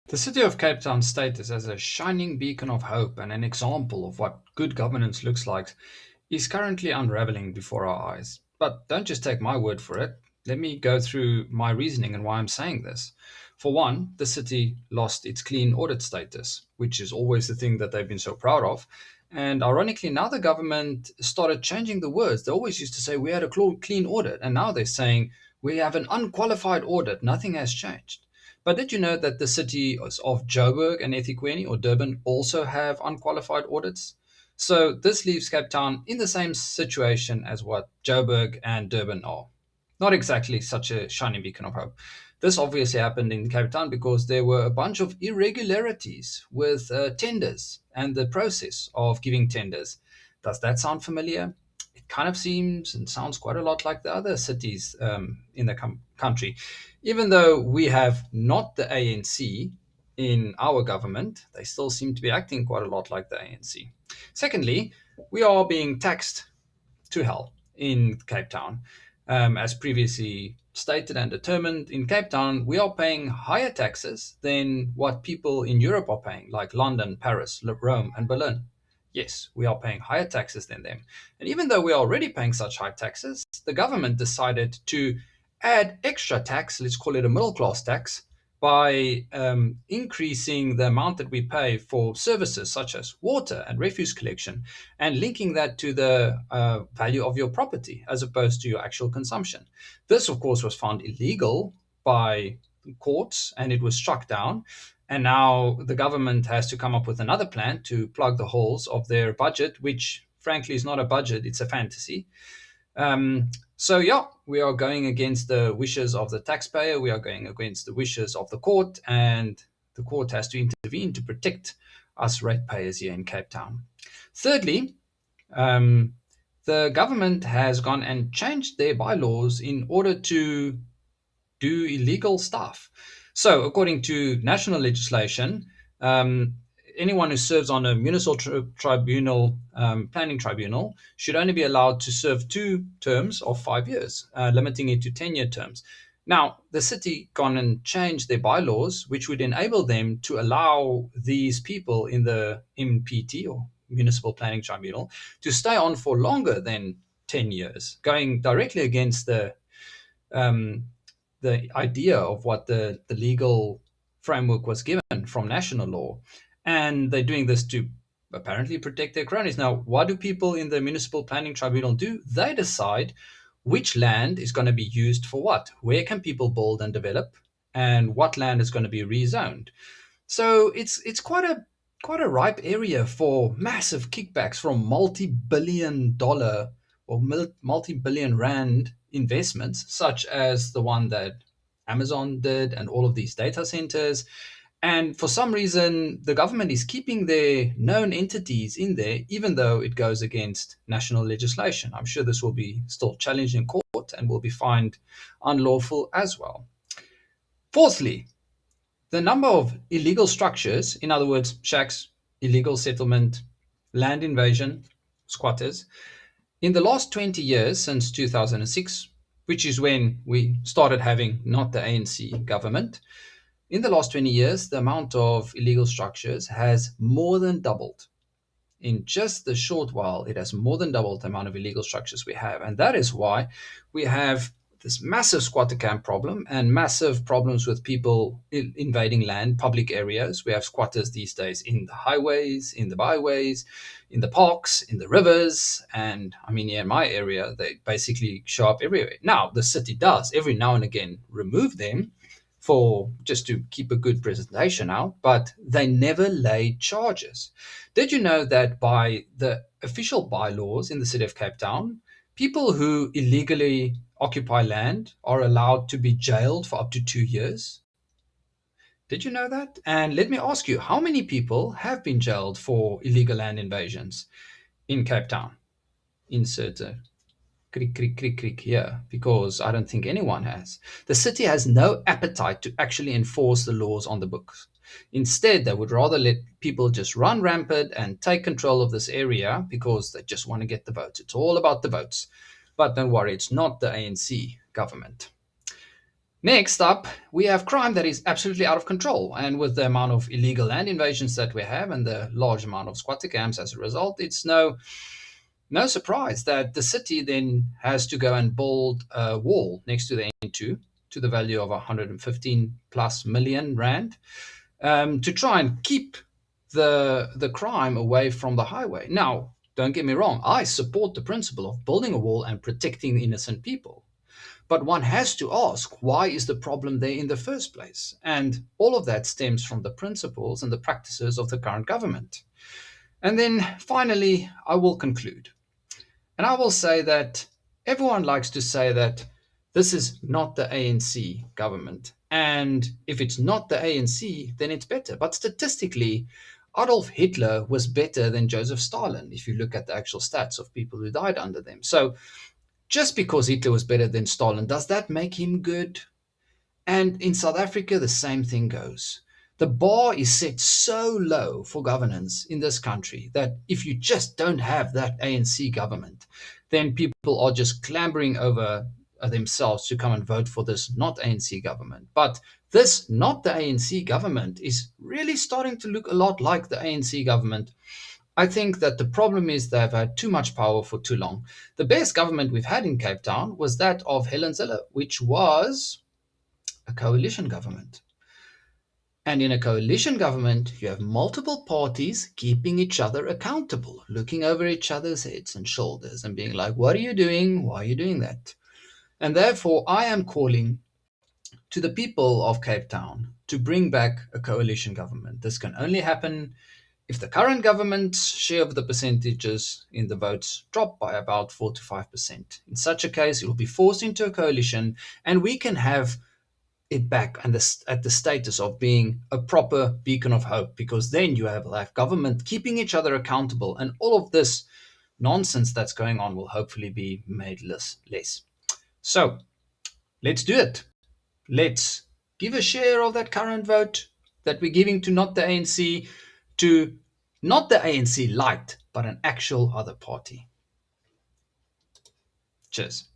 The city of Cape Town's status as a shining beacon of hope and an example of what good governance looks like is currently unraveling before our eyes. But don't just take my word for it. Let me go through my reasoning and why I'm saying this. For one, the city lost its clean audit status, which is always the thing that they've been so proud of. And ironically, now the government started changing the words. They always used to say we had a clean audit, and now they're saying we have an unqualified audit. Nothing has changed. But did you know that the cities of Joburg and eThekwini or Durban also have unqualified audits? So this leaves Cape Town in the same situation as what Joburg and Durban are. Not exactly such a shining beacon of hope. This obviously happened in Cape Town because there were a bunch of irregularities with tenders and the process of giving tenders. Does that sound familiar? It kind of seems and sounds quite a lot like the other cities in the country. Even though we have not the ANC in our government, they still seem to be acting quite a lot like the ANC. Secondly, we are being taxed to hell in Cape Town. As previously stated and determined, in Cape Town, we are paying higher taxes than what people in Europe are paying, like London, Paris, Rome, and Berlin. Yes, we are paying higher taxes than them. And even though we are already paying such high taxes, the government decided to add extra tax, let's call it a middle class tax, by increasing the amount that we pay for services such as water and refuse collection and linking that to the value of your property as opposed to your actual consumption. This, of course, was found illegal by courts and it was struck down. And now the government has to come up with another plan to plug the holes of their budget, which frankly is not a budget, it's a fantasy. So, we are going against the wishes of the taxpayer, we are going against the wishes of the court, and the court has to intervene to protect us ratepayers here in Cape Town. Thirdly, um, the government has gone and changed their bylaws in order to do illegal stuff. So, according to national legislation, um, anyone who serves on a municipal tribunal, planning tribunal, should only be allowed to serve 2 terms of 5 years, limiting it to 10-year terms. Now, the city gone and changed their bylaws, which would enable them to allow these people in the MPT or Municipal Planning Tribunal to stay on for longer than 10 years, going directly against um, the idea of what the legal framework was given from national law. And they're doing this to apparently protect their cronies. Now, what do people in the Municipal Planning Tribunal do? They decide which land is going to be used for what. Where can people build and develop? And what land is going to be rezoned? So it's quite a ripe area for massive kickbacks from multi-billion dollar or multi-billion rand investments, such as the one that Amazon did and all of these data centers. And for some reason, the government is keeping their known entities in there, even though it goes against national legislation. I'm sure this will be still challenged in court and will be fined unlawful as well. Fourthly, the number of illegal structures, in other words, shacks, illegal settlement, land invasion, squatters, in the last 20 years since 2006, which is when we started having not the ANC government, in the last 20 years, the amount of illegal structures has more than doubled. In just a short while, it has more than doubled the amount of illegal structures we have. And that is why we have this massive squatter camp problem and massive problems with people invading land, public areas. We have squatters these days in the highways, in the byways, in the parks, in the rivers. And I mean, here in my area, they basically show up everywhere. Now, the city does every now and again remove them for just to keep a good presentation out, but they never laid charges. Did you know that by the official bylaws in the city of Cape Town, people who illegally occupy land are allowed to be jailed for up to 2 years? Did you know that? And let me ask you, how many people have been jailed for illegal land invasions in Cape Town? Insert a crick, crick, crick, crick here, because I don't think anyone has. The city has no appetite to actually enforce the laws on the books. Instead, they would rather let people just run rampant and take control of this area because they just want to get the votes. It's all about the votes. But don't worry, it's not the ANC government. Next up, we have crime that is absolutely out of control. And with the amount of illegal land invasions that we have and the large amount of squatter camps as a result, it's no surprise that the city then has to go and build a wall next to the N2 to the value of 115 plus million rand to try and keep the crime away from the highway. Now, don't get me wrong, I support the principle of building a wall and protecting innocent people. But one has to ask, why is the problem there in the first place? And all of that stems from the principles and the practices of the current government. And then finally, I will conclude. And I will say that everyone likes to say that this is not the ANC government. And if it's not the ANC, then it's better. But statistically, Adolf Hitler was better than Joseph Stalin if you look at the actual stats of people who died under them. So just because Hitler was better than Stalin, does that make him good? And in South Africa, the same thing goes. The bar is set so low for governance in this country that if you just don't have that ANC government, then people are just clambering over themselves to come and vote for this not ANC government. But this not the ANC government is really starting to look a lot like the ANC government. I think that the problem is they've had too much power for too long. The best government we've had in Cape Town was that of Helen Zille, which was a coalition government. And in a coalition government, you have multiple parties keeping each other accountable, looking over each other's heads and shoulders and being like, what are you doing? Why are you doing that? And therefore, I am calling to the people of Cape Town to bring back a coalition government. This can only happen if the current government's share of the percentages in the votes drop by about 4 to 5%. In such a case, it will be forced into a coalition, and we can have it back and at the status of being a proper beacon of hope, because then you have like government keeping each other accountable, and all of this nonsense that's going on will hopefully be made less. So let's do it. Let's give a share of that current vote that we're giving to not the ANC to not the ANC light, but an actual other party. Cheers.